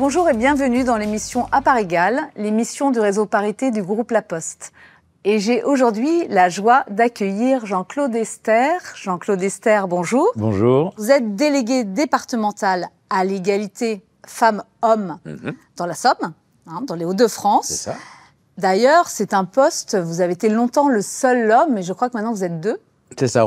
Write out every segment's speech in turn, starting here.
Bonjour et bienvenue dans l'émission À part égale, l'émission du réseau Parité du groupe La Poste. Et j'ai aujourd'hui la joie d'accueillir Jean-Claude Esther. Jean-Claude Esther, bonjour. Bonjour. Vous êtes délégué départemental à l'égalité femmes-hommes dans la Somme, dans les Hauts-de-France. C'est ça. D'ailleurs, c'est un poste, vous avez été longtemps le seul homme, mais je crois que maintenant vous êtes deux. C'est ça,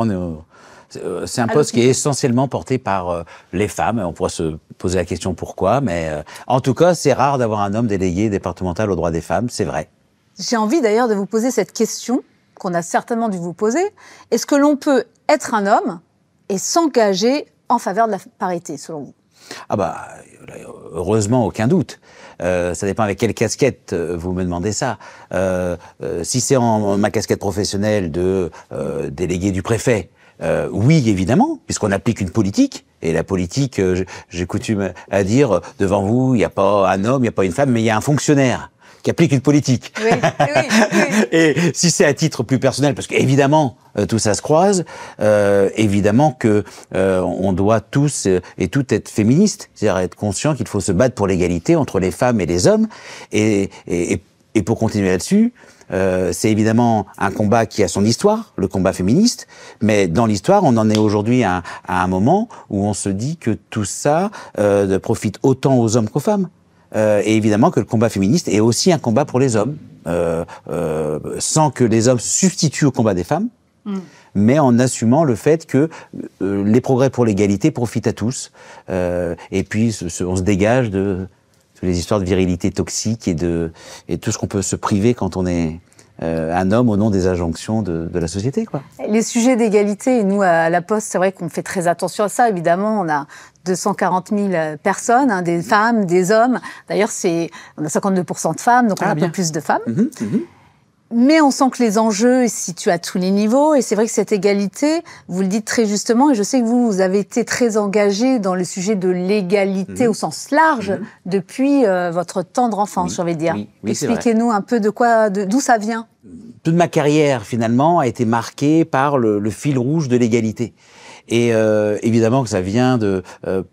c'est un poste qui est essentiellement porté par les femmes. On pourrait se poser la question pourquoi, mais en tout cas, c'est rare d'avoir un homme délégué départemental aux droits des femmes, c'est vrai. J'ai envie d'ailleurs de vous poser cette question, qu'on a certainement dû vous poser. Est-ce que l'on peut être un homme et s'engager en faveur de la parité, selon vous? Ah bah, heureusement, aucun doute. Ça dépend avec quelle casquette vous me demandez ça. Si c'est en ma casquette professionnelle de délégué du préfet, oui, évidemment, puisqu'on applique une politique. Et la politique, j'ai coutume à dire, devant vous, il n'y a pas un homme, il n'y a pas une femme, mais il y a un fonctionnaire qui applique une politique. Oui, oui. Et si c'est à titre plus personnel, parce qu'évidemment, tout ça se croise, évidemment que on doit tous et toutes être féministes, c'est-à-dire être conscient qu'il faut se battre pour l'égalité entre les femmes et les hommes. Et pour continuer là-dessus, c'est évidemment un combat qui a son histoire, le combat féministe, mais dans l'histoire, on en est aujourd'hui à un moment où on se dit que tout ça profite autant aux hommes qu'aux femmes. Et évidemment que le combat féministe est aussi un combat pour les hommes, sans que les hommes se substituent au combat des femmes, mais en assumant le fait que les progrès pour l'égalité profitent à tous. Et puis on se dégage de les histoires de virilité toxique et tout ce qu'on peut se priver quand on est un homme au nom des injonctions de la société, quoi. Les sujets d'égalité, nous, à La Poste, c'est vrai qu'on fait très attention à ça. Évidemment, on a 240 000 personnes, des femmes, des hommes. D'ailleurs, on a 52% de femmes, donc on a un peu plus de femmes. Mais on sent que les enjeux se situent à tous les niveaux. Et c'est vrai que cette égalité, vous le dites très justement, et je sais que vous avez été très engagé dans le sujet de l'égalité au sens large depuis votre tendre enfance, j'ai envie de dire. Oui, expliquez-nous un peu d'où ça vient. Toute ma carrière, finalement, a été marquée par le fil rouge de l'égalité. Et évidemment que ça vient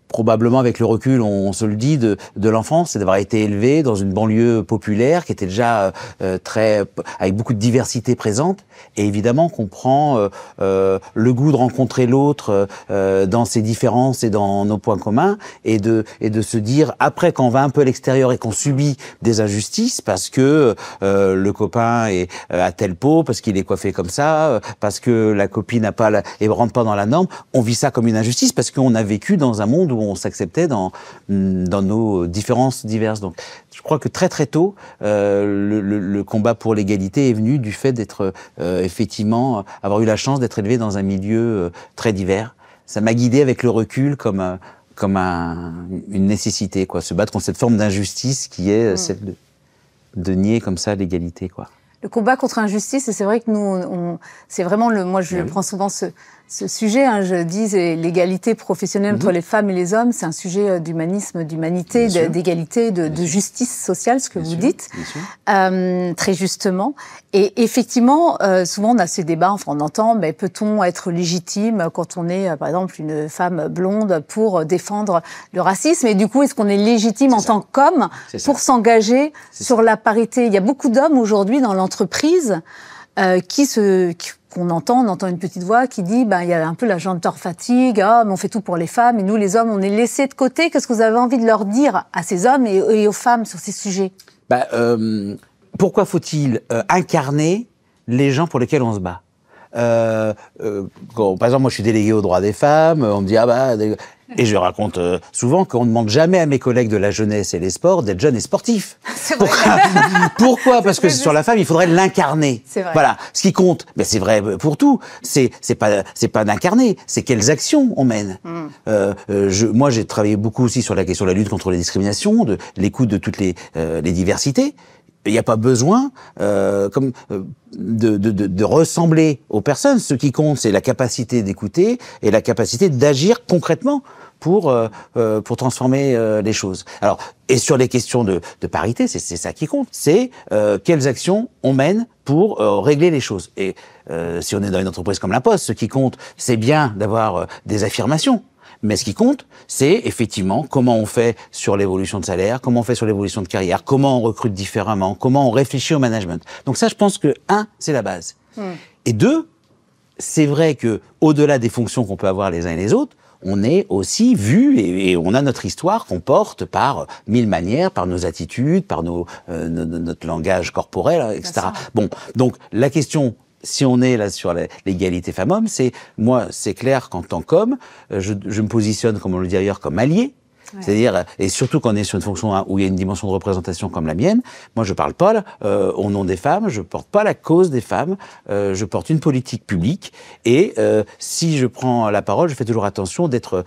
probablement avec le recul, on se le dit, de l'enfance, c'est d'avoir été élevé dans une banlieue populaire qui était déjà avec beaucoup de diversité présente. Et évidemment qu'on prend le goût de rencontrer l'autre dans ses différences et dans nos points communs, et de se dire, après, quand on va un peu à l'extérieur et qu'on subit des injustices, parce que le copain a telle peau, parce qu'il est coiffé comme ça, parce que la copine et rentre pas dans la norme, on vit ça comme une injustice parce qu'on a vécu dans un monde où on s'acceptait dans nos différences diverses. Donc, je crois que très très tôt, le combat pour l'égalité est venu du fait d'être effectivement avoir eu la chance d'être élevé dans un milieu très divers. Ça m'a guidé avec le recul comme une nécessité, quoi, se battre contre cette forme d'injustice qui est celle de nier comme ça l'égalité, quoi. Le combat contre l'injustice, et c'est vrai que nous, c'est vraiment moi je prends souvent ce sujet, je dis l'égalité professionnelle entre les femmes et les hommes, c'est un sujet d'humanisme, d'humanité, d'égalité, de justice sociale, ce que vous dites, très justement. Et effectivement, souvent on a ces débats, enfin on entend, mais peut-on être légitime quand on est, par exemple, une femme blonde pour défendre le racisme? Et du coup, est-ce qu'on est légitime en tant qu'homme pour s'engager sur la parité? Il y a beaucoup d'hommes aujourd'hui dans l'entreprise qu'on entend, on entend une petite voix qui dit, il y a un peu la gender fatigue, mais on fait tout pour les femmes, et nous, les hommes, on est laissés de côté. Qu'est-ce que vous avez envie de leur dire à ces hommes et aux femmes sur ces sujets? Pourquoi faut-il incarner les gens pour lesquels on se bat? Par exemple, moi, je suis délégué aux droits des femmes, on me dit, et je raconte souvent qu'on ne demande jamais à mes collègues de la jeunesse et les sports d'être jeunes et sportifs. C'est vrai. Pourquoi? Parce que sur la femme, il faudrait l'incarner. C'est vrai. Voilà. Ce qui compte, c'est vrai pour tout. C'est pas d'incarner, c'est quelles actions on mène. Moi, j'ai travaillé beaucoup aussi sur la question de la lutte contre les discriminations, de l'écoute de toutes les diversités. Il n'y a pas besoin de ressembler aux personnes. Ce qui compte, c'est la capacité d'écouter et la capacité d'agir concrètement pour transformer les choses. Alors, et sur les questions de parité, c'est ça qui compte. C'est quelles actions on mène pour régler les choses. Et si on est dans une entreprise comme La Poste, ce qui compte, c'est bien d'avoir des affirmations. Mais ce qui compte, c'est effectivement comment on fait sur l'évolution de salaire, comment on fait sur l'évolution de carrière, comment on recrute différemment, comment on réfléchit au management. Donc ça, je pense que, c'est la base. Et 2, c'est vrai que au-delà des fonctions qu'on peut avoir les uns et les autres, on est aussi vu et on a notre histoire qu'on porte par 1000 manières, par nos attitudes, par notre langage corporel, etc. Bon, donc la question, si on est là sur l'égalité femmes-hommes, c'est clair qu'en tant qu'homme, je me positionne, comme on le dit ailleurs, comme allié. C'est-à-dire, et surtout quand on est sur une fonction où il y a une dimension de représentation comme la mienne, moi je parle pas au nom des femmes, je porte pas la cause des femmes, je porte une politique publique et si je prends la parole, je fais toujours attention d'être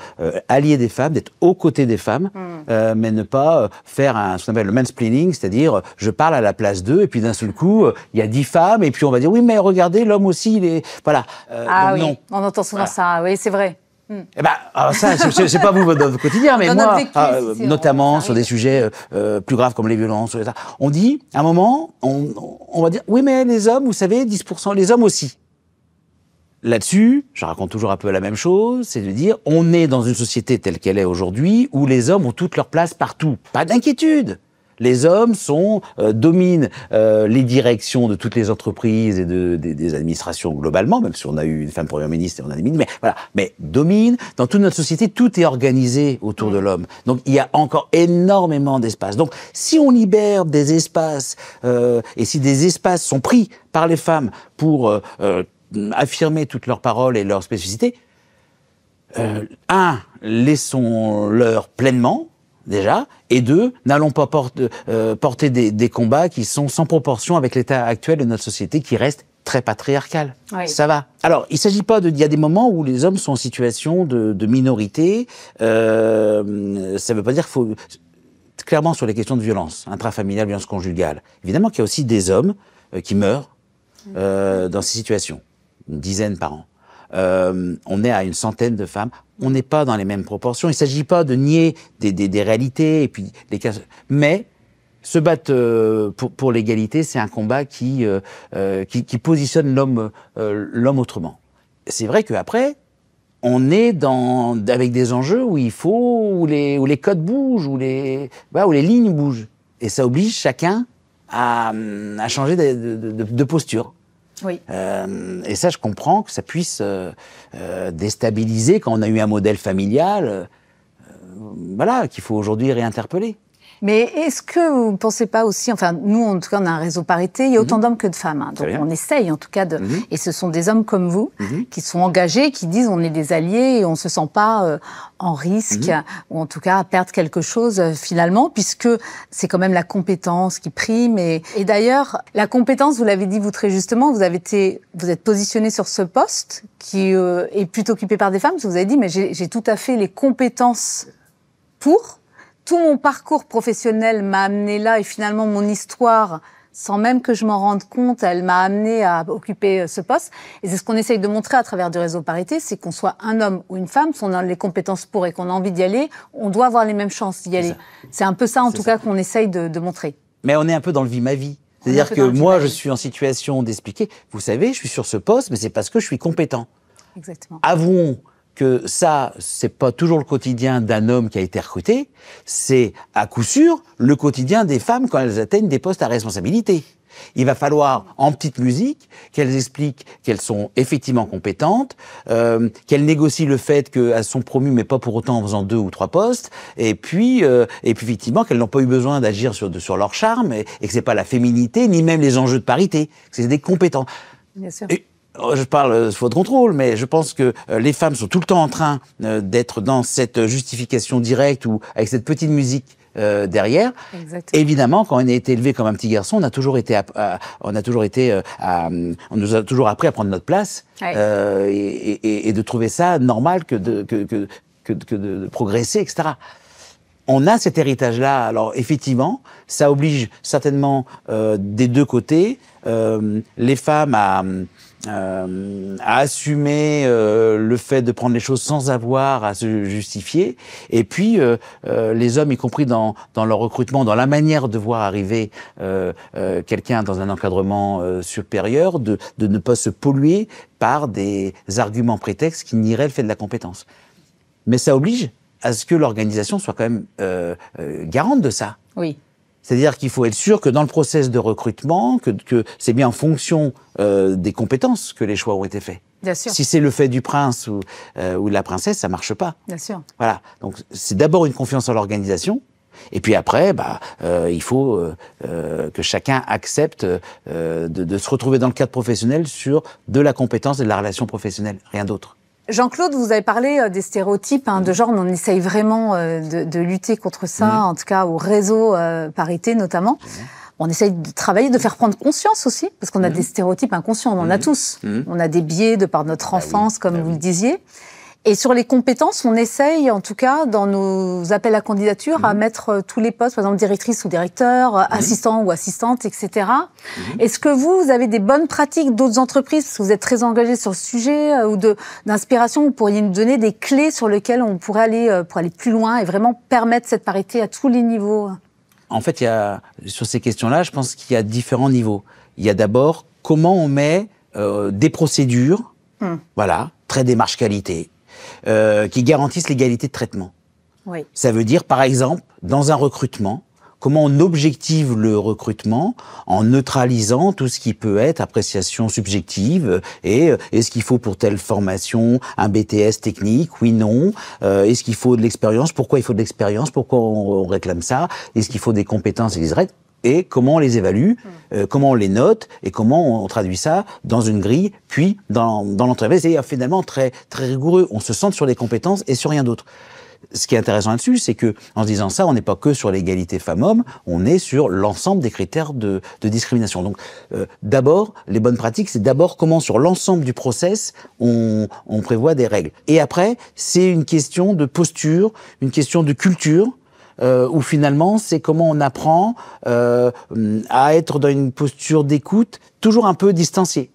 allié des femmes, d'être aux côtés des femmes, mais ne pas faire ce qu'on appelle le mansplaining, c'est-à-dire je parle à la place d'eux et puis d'un seul coup il y a 10 femmes et puis on va dire oui mais regardez l'homme aussi il est voilà. Donc, non. On entend souvent ça, oui c'est vrai. Eh ben, ça, c'est pas vous votre quotidien, mais moi, notamment sur des sujets plus graves comme les violences, on dit, à un moment, on va dire, oui, mais les hommes, vous savez, 10%, les hommes aussi. Là-dessus, je raconte toujours un peu la même chose, c'est de dire, on est dans une société telle qu'elle est aujourd'hui, où les hommes ont toute leur place partout. Pas d'inquiétude. Les hommes dominent les directions de toutes les entreprises et des administrations globalement, même si on a eu une femme première ministre et on a des ministres, mais voilà, mais dominent. Dans toute notre société, tout est organisé autour de l'homme. Donc il y a encore énormément d'espace. Donc si on libère des espaces et si des espaces sont pris par les femmes pour affirmer toutes leurs paroles et leurs spécificités, laissons-leur pleinement. Déjà, et 2, n'allons pas porter des combats qui sont sans proportion avec l'état actuel de notre société qui reste très patriarcal. Oui. Ça va. Alors, il ne s'agit pas il y a des moments où les hommes sont en situation de minorité. Ça ne veut pas dire qu'il faut... Clairement, sur les questions de violence intrafamiliale, violence conjugale, évidemment qu'il y a aussi des hommes qui meurent dans ces situations, une dizaine par an. On est à une centaine de femmes. On n'est pas dans les mêmes proportions. Il ne s'agit pas de nier des réalités et puis des cas. Mais se battre pour l'égalité, c'est un combat qui positionne l'homme autrement. C'est vrai qu'après, on est avec des enjeux où où les codes bougent, où les lignes bougent, et ça oblige chacun à changer de posture. Oui. Et ça, je comprends que ça puisse déstabiliser quand on a eu un modèle familial, qu'il faut aujourd'hui réinterpeller. Mais est-ce que vous ne pensez pas aussi, enfin nous en tout cas on a un réseau parité, il y a autant d'hommes que de femmes, hein, donc on essaye en tout cas et ce sont des hommes comme vous qui sont engagés, qui disent on est des alliés et on ne se sent pas en risque ou en tout cas à perdre quelque chose finalement, puisque c'est quand même la compétence qui prime et d'ailleurs la compétence, vous l'avez dit vous très justement, vous êtes positionné sur ce poste qui est plutôt occupé par des femmes, parce que vous avez dit mais j'ai tout à fait les compétences pour... Tout mon parcours professionnel m'a amené là et finalement mon histoire, sans même que je m'en rende compte, elle m'a amené à occuper ce poste. Et c'est ce qu'on essaye de montrer à travers du réseau parité, c'est qu'on soit un homme ou une femme, si on a les compétences pour et qu'on a envie d'y aller, on doit avoir les mêmes chances d'y aller. C'est un peu ça en tout cas qu'on essaye de montrer. Mais on est un peu dans le vie-ma-vie. C'est-à-dire que moi, je suis en situation d'expliquer, vous savez, je suis sur ce poste, mais c'est parce que je suis compétent. Exactement. Avouons que ça, c'est pas toujours le quotidien d'un homme qui a été recruté, c'est à coup sûr le quotidien des femmes quand elles atteignent des postes à responsabilité. Il va falloir, en petite musique, qu'elles expliquent qu'elles sont effectivement compétentes, qu'elles négocient le fait qu'elles sont promues, mais pas pour autant en faisant 2 ou 3 postes, et puis effectivement qu'elles n'ont pas eu besoin d'agir sur leur charme, et que c'est pas la féminité, ni même les enjeux de parité, que c'est des compétents. Bien sûr. Je parle sous votre contrôle, mais je pense que les femmes sont tout le temps en train d'être dans cette justification directe ou avec cette petite musique derrière. Exactement. Évidemment, quand on a été élevé comme un petit garçon, on nous a toujours appris à prendre notre place et de trouver ça normal que de progresser, etc. On a cet héritage-là. Alors effectivement, ça oblige certainement des deux côtés les femmes à assumer le fait de prendre les choses sans avoir à se justifier, et puis les hommes, y compris dans leur recrutement, dans la manière de voir arriver quelqu'un dans un encadrement supérieur, de ne pas se polluer par des arguments prétextes qui nieraient le fait de la compétence. mais ça oblige à ce que l'organisation soit quand même garante de ça. Oui. C'est-à-dire qu'il faut être sûr que dans le process de recrutement, que c'est bien en fonction des compétences que les choix ont été faits. Bien sûr. Si c'est le fait du prince ou de la princesse, ça marche pas. Bien sûr. Voilà. Donc c'est d'abord une confiance en l'organisation, et puis après, il faut que chacun accepte de se retrouver dans le cadre professionnel sur de la compétence et de la relation professionnelle, rien d'autre. Jean-Claude, vous avez parlé des stéréotypes de genre. On essaye vraiment de lutter contre ça, en tout cas au réseau Parité notamment. On essaye de travailler, de faire prendre conscience aussi, parce qu'on a des stéréotypes inconscients, on en a tous. On a des biais de par notre enfance, comme vous le disiez. Et sur les compétences, on essaye, en tout cas, dans nos appels à candidature, à mettre tous les postes, par exemple directrice ou directeur, assistant ou assistante, etc. Est-ce que vous avez des bonnes pratiques d'autres entreprises, parce que vous êtes très engagé sur le sujet, ou d'inspiration, vous pourriez nous donner des clés sur lesquelles on pourrait aller, pour aller plus loin et vraiment permettre cette parité à tous les niveaux? En fait, sur ces questions-là, je pense qu'il y a différents niveaux. Il y a d'abord comment on met des procédures, voilà, très démarche qualité, qui garantissent l'égalité de traitement. Oui. Ça veut dire, par exemple, dans un recrutement, comment on objective le recrutement en neutralisant tout ce qui peut être appréciation subjective et est-ce qu'il faut pour telle formation un BTS technique, oui, non, est-ce qu'il faut de l'expérience, pourquoi il faut de l'expérience, pourquoi on réclame ça, est-ce qu'il faut des compétences et des règles, et comment on les évalue, comment on les note et comment on traduit ça dans une grille, puis dans l'entreprise. C'est finalement très, très rigoureux. On se centre sur les compétences et sur rien d'autre. Ce qui est intéressant là-dessus, c'est que en se disant ça, on n'est pas que sur l'égalité femmes-hommes, on est sur l'ensemble des critères de discrimination. Donc, d'abord, les bonnes pratiques, c'est d'abord comment sur l'ensemble du process, on prévoit des règles. Et après, c'est une question de posture, une question de culture, où finalement, c'est comment on apprend à être dans une posture d'écoute toujours un peu distanciée.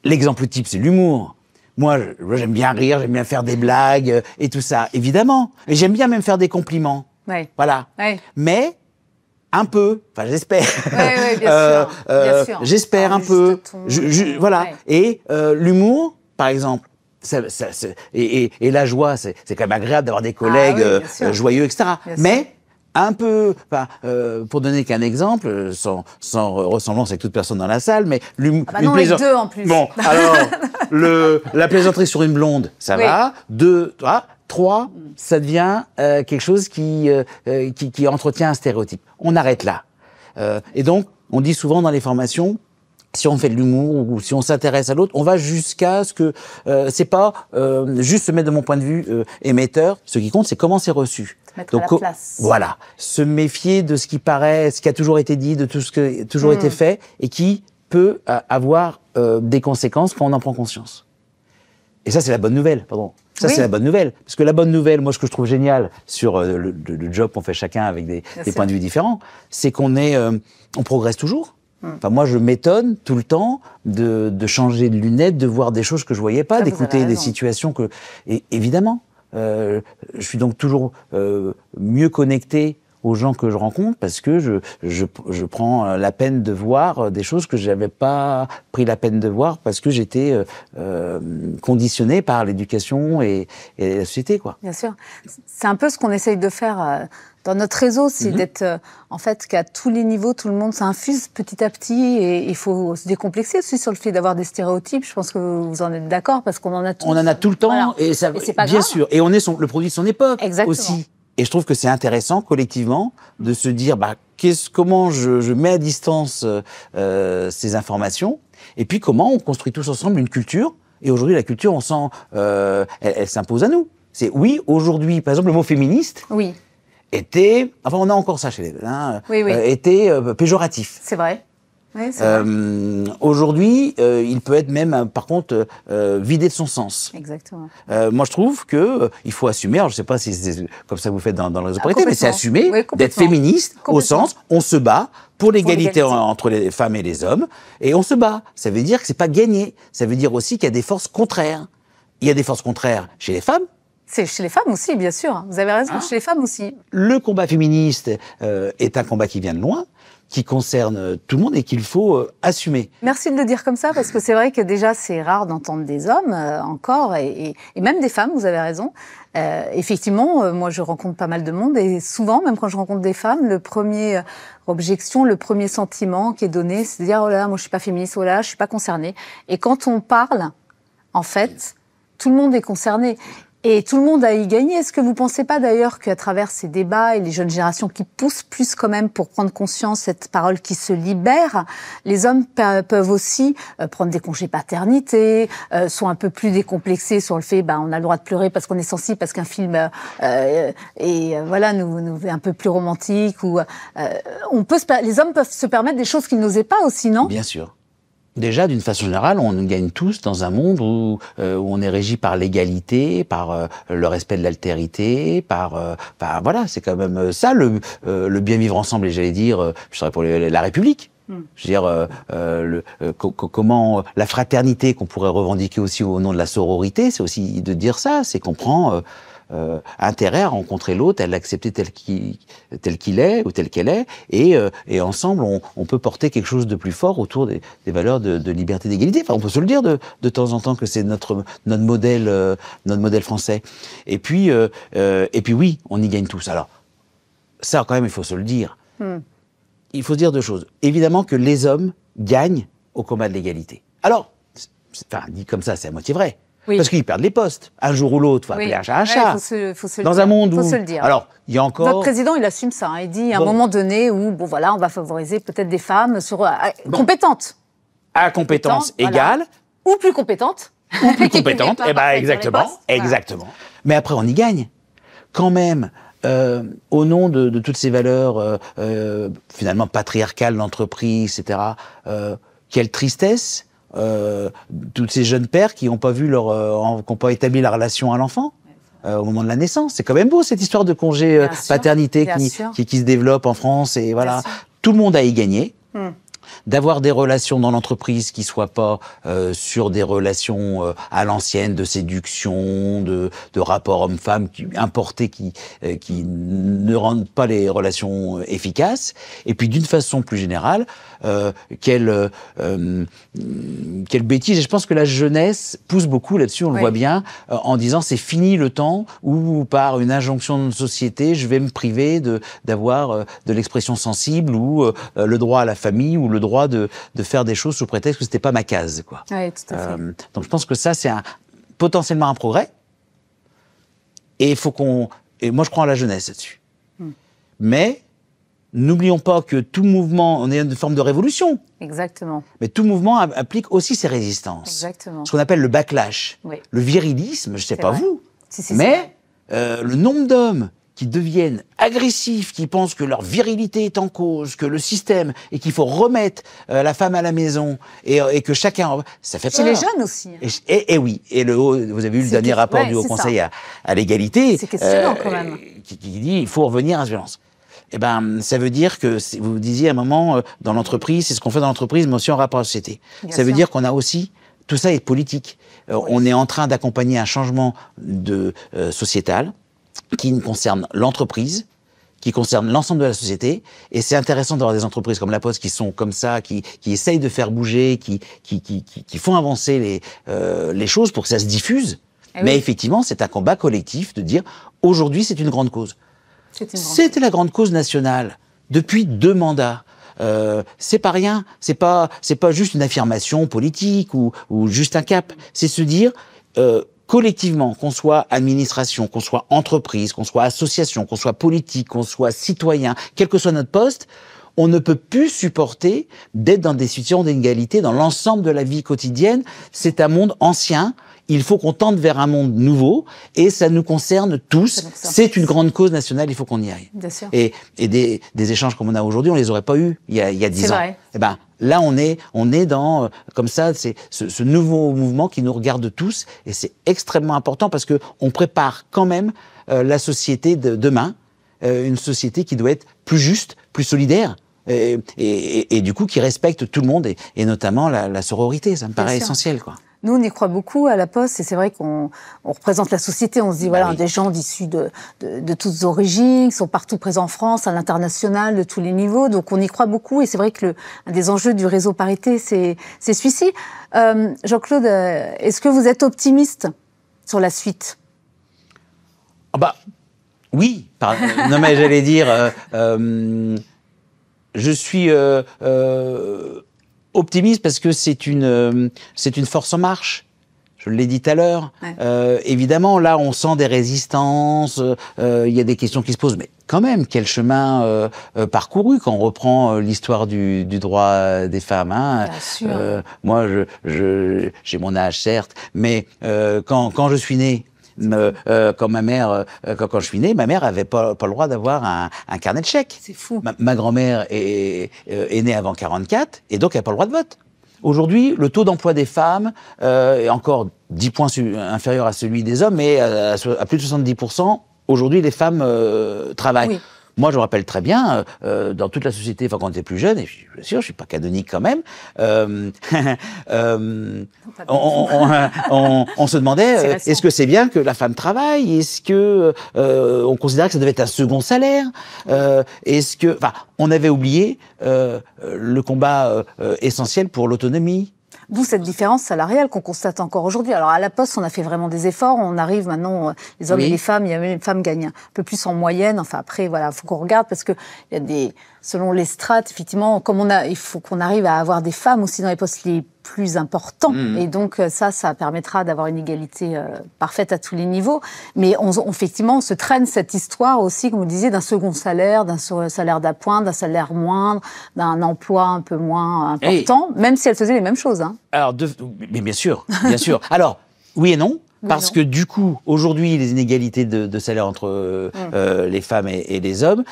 L'exemple type, c'est l'humour. Moi, j'aime bien rire, j'aime bien faire des blagues et tout ça, évidemment. Et j'aime bien même faire des compliments. Ouais. Voilà. Ouais. Mais un peu, enfin j'espère. Ouais, bien sûr. Bien sûr. J'espère un peu. Voilà. Ouais. Et l'humour, par exemple. Et la joie, c'est quand même agréable d'avoir des collègues joyeux, etc. Mais un peu, pour donner qu'un exemple, sans ressemblance avec toute personne dans la salle, mais non, avec deux en plus. Bon, alors la plaisanterie sur une blonde, ça va. 2, 3, ça devient quelque chose qui entretient un stéréotype. On arrête là. Et donc, on dit souvent dans les formations, si on fait de l'humour ou si on s'intéresse à l'autre, on va jusqu'à ce que c'est pas juste se mettre de mon point de vue émetteur. Ce qui compte, c'est comment c'est reçu. Mettre à la place. Voilà, se méfier de ce qui paraît, ce qui a toujours été dit, de tout ce qui a toujours été fait et qui peut avoir des conséquences quand on en prend conscience. Et ça, c'est la bonne nouvelle. Pardon. Ça, c'est la bonne nouvelle. Parce que la bonne nouvelle, moi, ce que je trouve génial sur le job qu'on fait chacun avec des points de vue différents, c'est on progresse toujours. Enfin, moi, je m'étonne tout le temps de changer de lunettes, de voir des choses que je voyais pas, d'écouter des situations que... Et évidemment, je suis donc toujours mieux connecté aux gens que je rencontre parce que je prends la peine de voir des choses que j'avais pas pris la peine de voir parce que j'étais conditionné par l'éducation et la société, quoi. Bien sûr. C'est un peu ce qu'on essaye de faire dans notre réseau, c'est d'être, en fait, qu'à tous les niveaux, tout le monde s'infuse petit à petit et il faut se décomplexer aussi sur le fait d'avoir des stéréotypes. Je pense que vous en êtes d'accord parce qu'on en a tous. On en a tout le temps, voilà. et ça, c'est pas bien grave. sûr. Et on est le produit de son époque. Exactement. Aussi. Et je trouve que c'est intéressant, collectivement, de se dire comment je mets à distance ces informations, et puis comment on construit tous ensemble une culture. Et aujourd'hui, la culture, on sent, elle s'impose à nous. C'est oui, aujourd'hui, par exemple, le mot féministe était, enfin on a encore ça chez les était péjoratif. C'est vrai. Oui, c'est vrai. Aujourd'hui, il peut être même, par contre, vidé de son sens. Exactement. Moi, je trouve que il faut assumer. Alors, je sais pas si c'est comme ça que vous faites dans le réseau Parité, mais c'est assumer d'être féministe au sens on se bat pour l'égalité entre les femmes et les hommes, et on se bat. Ça veut dire que c'est pas gagné. Ça veut dire aussi qu'il y a des forces contraires. Il y a des forces contraires chez les femmes. C'est chez les femmes aussi, bien sûr. Vous avez raison, chez les femmes aussi. Le combat féministe est un combat qui vient de loin. qui concerne tout le monde et qu'il faut assumer. Merci de le dire comme ça, parce que c'est vrai que déjà, c'est rare d'entendre des hommes encore, et même des femmes, vous avez raison. Effectivement, moi, je rencontre pas mal de monde, et souvent, même quand je rencontre des femmes, le premier objection, le premier sentiment qui est donné, c'est de dire « Oh là là, moi, je suis pas féministe, oh là là, je suis pas concernée ». Et quand on parle, en fait, tout le monde est concerné. Et tout le monde a y gagné. Est-ce que vous ne pensez pas d'ailleurs qu'à travers ces débats et les jeunes générations qui poussent plus quand même pour prendre conscience, cette parole qui se libère, les hommes peuvent aussi prendre des congés paternité, sont un peu plus décomplexés sur le fait on a le droit de pleurer parce qu'on est sensible, parce qu'un film voilà, nous est un peu plus romantique. Ou, les hommes peuvent se permettre des choses qu'ils n'osaient pas aussi, non ? Bien sûr. Déjà, d'une façon générale, on gagne tous dans un monde où on est régi par l'égalité, par le respect de l'altérité, voilà, c'est quand même ça le bien vivre ensemble. Et j'allais dire, je serais pour la République. Je veux dire, comment la fraternité qu'on pourrait revendiquer aussi au nom de la sororité, c'est aussi de dire ça, c'est qu'on prend intérêt à rencontrer l'autre, à l'accepter tel qu'il est ou telle qu'elle est, et ensemble on peut porter quelque chose de plus fort autour des valeurs de liberté, d'égalité. Enfin, on peut se le dire de temps en temps que c'est notre modèle français. Et puis oui, on y gagne tous. Alors ça quand même, il faut se le dire. Il faut se dire deux choses. Évidemment que les hommes gagnent au combat de l'égalité. Alors, dit comme ça, c'est à moitié vrai. Oui. Parce qu'ils perdent les postes. Un jour ou l'autre, il faut appeler un chat un chat. Faut se Dans le un monde où... Faut se le dire. Alors, il y a encore... Votre président, il assume ça. Il dit, à un moment donné, où, voilà, on va favoriser peut-être des femmes compétentes. À compétence égale. Voilà. Ou plus compétentes. Ou plus compétentes. Exactement. Exactement. Mais après, on y gagne. Quand même... au nom de toutes ces valeurs finalement patriarcales d'entreprise, etc. Quelle tristesse toutes ces jeunes pères qui n'ont pas vu qui n'ont pas établi la relation à l'enfant au moment de la naissance. C'est quand même beau cette histoire de congé paternité qui se développe en France, et voilà, tout le monde a y gagné. D'avoir des relations dans l'entreprise qui soient pas sur des relations à l'ancienne, de séduction, de rapport homme-femme importés qui ne rendent pas les relations efficaces. Et puis d'une façon plus générale, quelle bêtise. Et je pense que la jeunesse pousse beaucoup là-dessus, on le voit bien, en disant c'est fini le temps où par une injonction de société, je vais me priver d'avoir de l'expression sensible, ou le droit à la famille, ou le droit de faire des choses sous prétexte que c'était pas ma case, quoi. Oui, tout à fait. Donc je pense que ça, c'est potentiellement un progrès. Et et moi je crois en la jeunesse là-dessus. Mais n'oublions pas que tout mouvement, on est une forme de révolution. Exactement. Mais tout mouvement implique aussi ses résistances. Exactement. Ce qu'on appelle le backlash. Oui. Le virilisme, je sais pas vrai. Vous, mais le nombre d'hommes qui deviennent agressifs, qui pensent que leur virilité est en cause, que le système, et qu'il faut remettre la femme à la maison, et que chacun... Ça fait peur. Chez les jeunes aussi. Hein. Et oui. Et vous avez vu le dernier rapport du Haut Conseil à l'égalité. C'est questionnant quand même. Qui dit il faut revenir à la violence. Eh ben, ça veut dire que, vous disiez à un moment, dans l'entreprise, c'est ce qu'on fait dans l'entreprise, mais aussi en rapport à la société. Ça veut dire qu'on a aussi... Tout ça est politique. On est en train d'accompagner un changement sociétal qui concerne l'entreprise, qui concerne l'ensemble de la société. Et c'est intéressant d'avoir des entreprises comme La Poste qui sont comme ça, qui essayent de faire bouger, qui font avancer les choses pour que ça se diffuse. Mais effectivement, c'est un combat collectif de dire, aujourd'hui, c'est une grande cause. C'était la grande cause nationale depuis 2 mandats. C'est pas rien. C'est pas juste une affirmation politique ou juste un cap. C'est se dire, collectivement, qu'on soit administration, qu'on soit entreprise, qu'on soit association, qu'on soit politique, qu'on soit citoyen, quel que soit notre poste, on ne peut plus supporter d'être dans des situations d'inégalité dans l'ensemble de la vie quotidienne. C'est un monde ancien. Il faut qu'on tente vers un monde nouveau, et ça nous concerne tous. C'est une grande cause nationale, il faut qu'on y aille. Bien sûr. Et des échanges comme on a aujourd'hui, on les aurait pas eus il y a 10 ans. Vrai. Eh ben, là, on est dans, comme ça, c'est ce nouveau mouvement qui nous regarde tous, et c'est extrêmement important parce que on prépare quand même la société de demain, une société qui doit être plus juste, plus solidaire. Et du coup, qui respecte tout le monde, et notamment la sororité. Ça me paraît essentiel, quoi. Nous, on y croit beaucoup à la Poste, et c'est vrai qu'on représente la société. On se dit, voilà, oui. des gens issus de toutes origines, qui sont partout présents en France, à l'international, de tous les niveaux. Donc, on y croit beaucoup, et c'est vrai que un des enjeux du réseau Parité, c'est celui-ci. Jean-Claude, est-ce que vous êtes optimiste sur la suite? Ah bah, oui. Non, mais j'allais dire, je suis optimiste parce que c'est une force en marche. Je l'ai dit tout à l'heure. Ouais. Évidemment, là, on sent des résistances, il y a des questions qui se posent, mais quand même, quel chemin parcouru quand on reprend l'histoire du droit des femmes. Hein. Bien sûr. Moi, j'ai mon âge, certes, mais quand je suis né, quand je suis né, ma mère avait pas le droit d'avoir un carnet de chèques. C'est fou. Ma grand-mère est née avant 44 et donc elle n'a pas le droit de vote. Aujourd'hui, le taux d'emploi des femmes est encore 10 points inférieur à celui des hommes, mais à plus de 70%. Aujourd'hui, les femmes travaillent. Oui. Moi, je me rappelle très bien, dans toute la société, enfin, quand on était plus jeune, et bien sûr, je suis pas canonique quand même, on se demandait, est-ce que c'est bien que la femme travaille? Est-ce que on considérait que ça devait être un second salaire? Est-ce que, enfin, on avait oublié le combat essentiel pour l'autonomie. D'où cette différence salariale qu'on constate encore aujourd'hui. Alors, à la Poste, on a fait vraiment des efforts. On arrive maintenant, les hommes et les femmes, les femmes gagnent un peu plus en moyenne. Enfin, après, voilà, faut qu'on regarde parce que il y a des, selon les strates, effectivement, comme il faut qu'on arrive à avoir des femmes aussi dans les postes les plus importants. Et donc, ça permettra d'avoir une égalité parfaite à tous les niveaux. Mais effectivement, on se traîne cette histoire aussi, comme vous disiez, d'un second salaire, d'un salaire d'appoint, d'un salaire moindre, d'un emploi un peu moins important, même si elles faisaient les mêmes choses. Hein. Alors, mais bien sûr, bien sûr. Alors, oui et non. Parce que du coup, aujourd'hui, les inégalités de salaire entre les femmes et les hommes,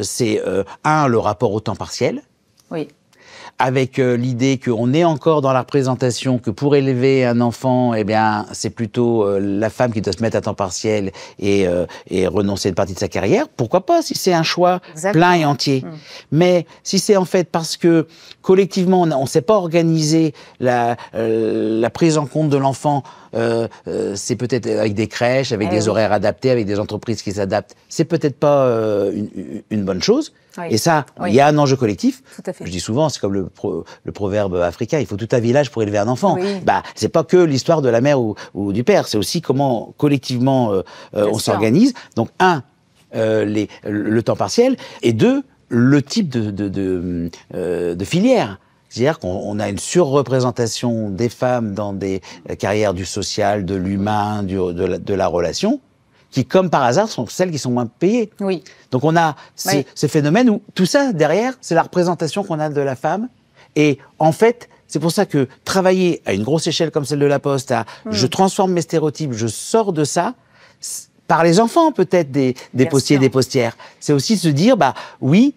c'est le rapport au temps partiel. Oui. Avec l'idée qu'on est encore dans la représentation que pour élever un enfant, eh bien, c'est plutôt la femme qui doit se mettre à temps partiel et renoncer à une partie de sa carrière. Pourquoi pas, si c'est un choix plein et entier. Mais si c'est en fait parce que collectivement, on ne sait pas organiser la prise en compte de l'enfant, c'est peut-être avec des crèches, avec des horaires adaptés, avec des entreprises qui s'adaptent. C'est peut-être pas une bonne chose. Oui. Et ça, il y a un enjeu collectif. Tout à fait. Je dis souvent, c'est comme le proverbe africain, il faut tout un village pour élever un enfant. Oui. Bah, c'est pas que l'histoire de la mère ou du père, c'est aussi comment collectivement on s'organise. Donc, le temps partiel, et deux, le type de filière. C'est-à-dire qu'on a une surreprésentation des femmes dans des carrières du social, de l'humain, de la relation, qui, comme par hasard, sont celles qui sont moins payées. Oui. Donc on a ces phénomènes où tout ça, derrière, c'est la représentation qu'on a de la femme. Et en fait, c'est pour ça que travailler à une grosse échelle comme celle de la Poste, je transforme mes stéréotypes, je sors de ça, par les enfants peut-être des postiers et des postières. C'est aussi se dire, bah oui,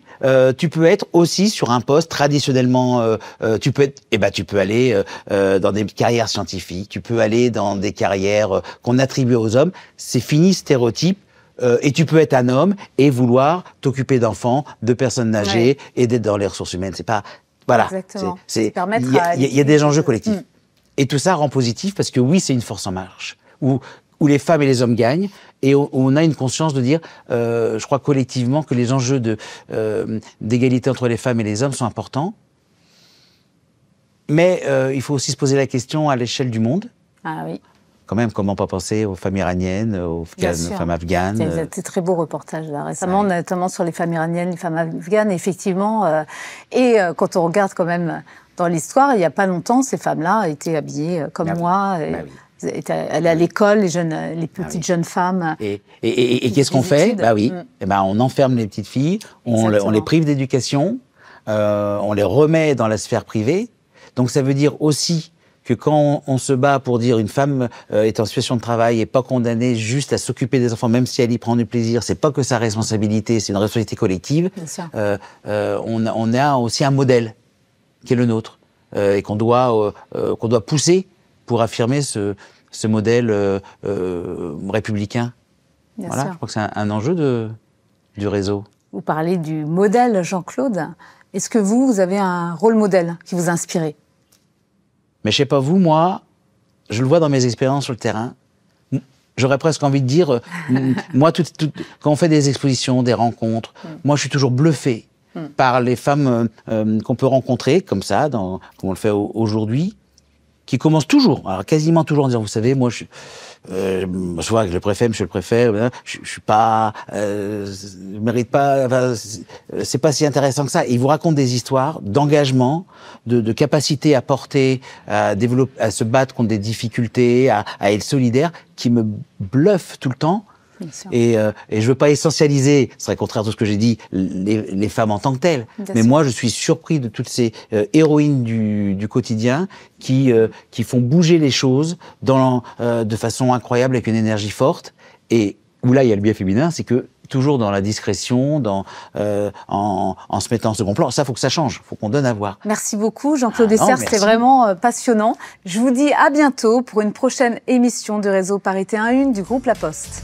tu peux être aussi sur un poste traditionnellement, tu peux aller dans des carrières scientifiques, tu peux aller dans des carrières qu'on attribue aux hommes. C'est fini stéréotype. Et tu peux être un homme et vouloir t'occuper d'enfants, de personnes âgées et d'être dans les ressources humaines. C'est pas, voilà. Exactement. Il y a des enjeux collectifs. Et tout ça rend positif parce que oui, c'est une force en marche où les femmes et les hommes gagnent, et on a une conscience de dire, je crois collectivement, que les enjeux d'égalité entre les femmes et les hommes sont importants. Mais il faut aussi se poser la question à l'échelle du monde. Ah oui. Quand même, comment pas penser aux femmes iraniennes, aux femmes afghanes. Il y a des très beaux reportages là récemment, notamment sur les femmes iraniennes, les femmes afghanes, effectivement. Quand on regarde quand même dans l'histoire, il n'y a pas longtemps, ces femmes-là étaient habillées comme moi. Allaient à l'école, les petites jeunes femmes. Et qu'est-ce qu'on fait? Bah oui, on enferme les petites filles, on les prive d'éducation, on les remet dans la sphère privée. Donc ça veut dire aussi que quand on se bat pour dire une femme est en situation de travail et pas condamnée juste à s'occuper des enfants, même si elle y prend du plaisir, c'est pas que sa responsabilité, c'est une responsabilité collective. On a aussi un modèle qui est le nôtre et qu'on doit pousser pour affirmer ce modèle républicain. Voilà, je crois que c'est un enjeu du réseau. Vous parlez du modèle, Jean-Claude. Est-ce que vous avez un rôle modèle qui vous a inspiré? Mais je sais pas vous, moi, je le vois dans mes expériences sur le terrain. J'aurais presque envie de dire, moi, quand on fait des expositions, des rencontres, moi, je suis toujours bluffé par les femmes qu'on peut rencontrer, comme ça, comme on le fait aujourd'hui, qui commencent toujours, alors quasiment toujours en disant, vous savez, moi, je vois que le préfet, monsieur le préfet, je suis pas, je mérite pas, enfin, c'est pas si intéressant que ça. Ils vous racontent des histoires d'engagement, de capacité à porter, à développer, à se battre contre des difficultés, à être solidaire, qui me bluffent tout le temps. Et je veux pas essentialiser, ce serait contraire à tout ce que j'ai dit, les femmes en tant que telles. Mais moi, je suis surpris de toutes ces héroïnes du quotidien qui font bouger les choses de façon incroyable, avec une énergie forte. Et où là, il y a le biais féminin, c'est que toujours dans la discrétion, en se mettant en second plan. Ça, faut que ça change. Faut qu'on donne à voir. Merci beaucoup, Jean-Claude Essert. C'était vraiment passionnant. Je vous dis à bientôt pour une prochaine émission de Réseau Parité 1-1 du groupe La Poste.